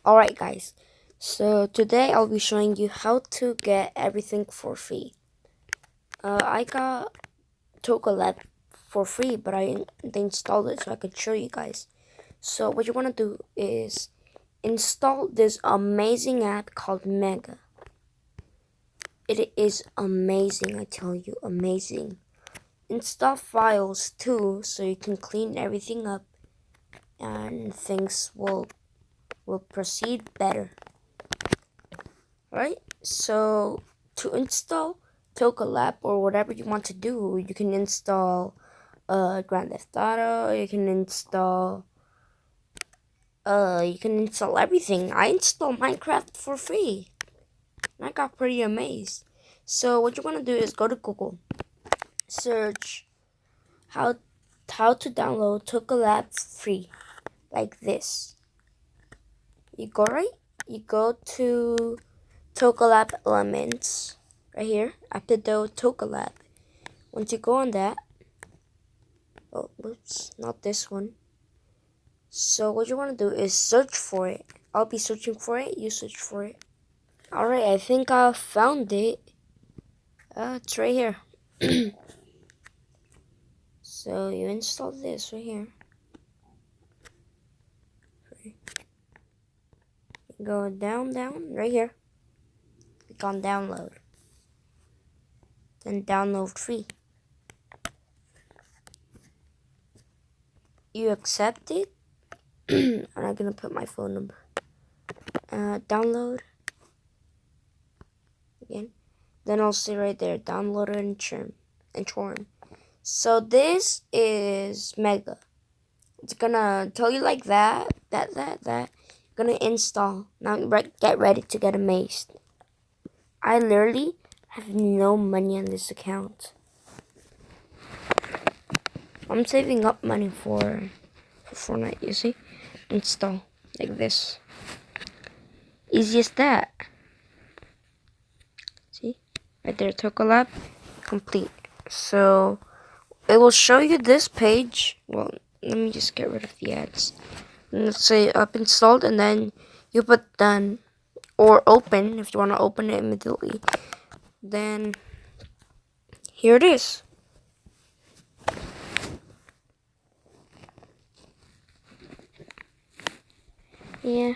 Alright guys, so today I'll be showing you how to get everything for free. I got toca Lab for free, but I installed it so I could show you guys. So what you want to do is install this amazing app called Mega. It is amazing, I tell you, amazing. Install files too so you can clean everything up and things will proceed better. Right? So to install toca Lab or whatever you want to do, you can install Grand Theft Auto, you can install everything. I installed Minecraft for free. And I got pretty amazed. So what you want to do is go to Google, search how to download toca Lab free, like this. You go to toca Lab Elements right here, after the toca Lab. Once you go on that, oh, whoops, not this one. So what you want to do is search for it. I'll be searching for it. You search for it. Alright, I think I found it. It's right here. So you install this right here. Go down, right here. Click on download. Then download free. You accept it. I'm not gonna put my phone number. Download. Again. Then I'll say right there, download and churn. So this is Mega. It's gonna tell you like that. Gonna install. Now get ready to get amazed. I literally have no money on this account. I'm saving up money for Fortnite, you see? Install like this. Easy as that. See? Right there, toca Lab complete. So it will show you this page. Well, let me just get rid of the ads. And let's say up installed, and then you put done or open if you want to open it immediately. Then here it is. Yeah.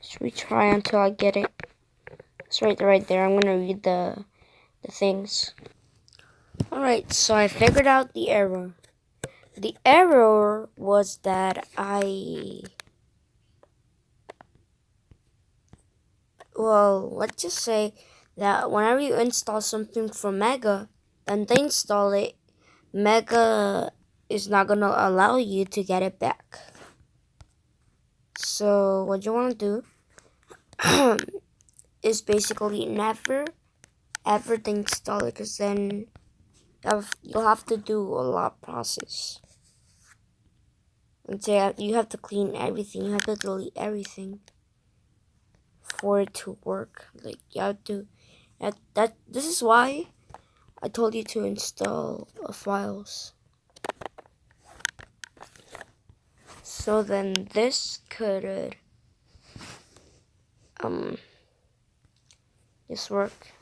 Let's retry until I get it. It's right there. I'm gonna read the things. Alright, so I figured out the error. The error was that let's just say that whenever you install something from Mega, and they install it, Mega is not gonna allow you to get it back. So what you wanna do is basically never ever install it, because then you'll have to do a lot process. And so you have to clean everything. You have to delete everything for it to work. Like you have to. This is why I told you to install files. So then this could this work.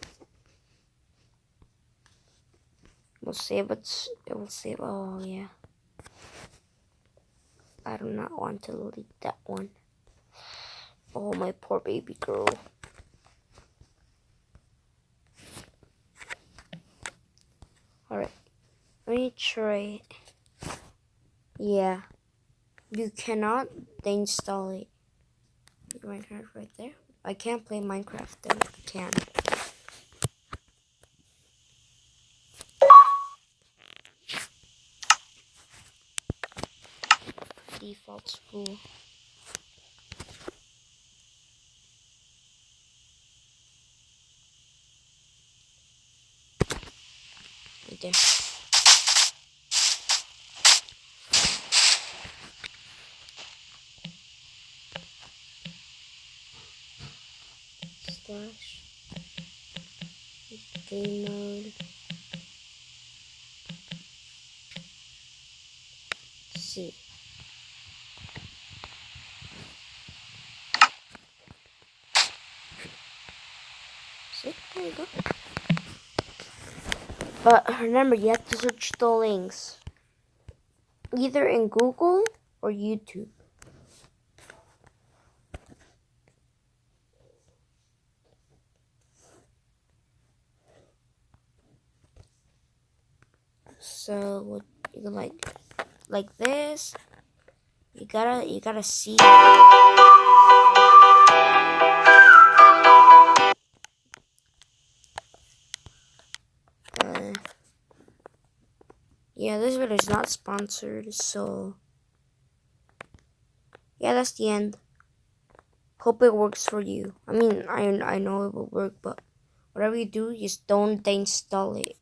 We'll save it. It will save. Oh yeah. I do not want to delete that one. Oh, my poor baby girl. Alright. Let me try it. Yeah. You cannot install it. Minecraft right there. I can't play Minecraft then. I can. Default school. Right there. Slash. Game mode. C. There you go. But remember, you have to search the links either in Google or YouTube. So what you can like this. You gotta see. Yeah, this video is not sponsored, so yeah, that's the end. Hope it works for you. I mean, I know it will work, but whatever you do, just don't install it.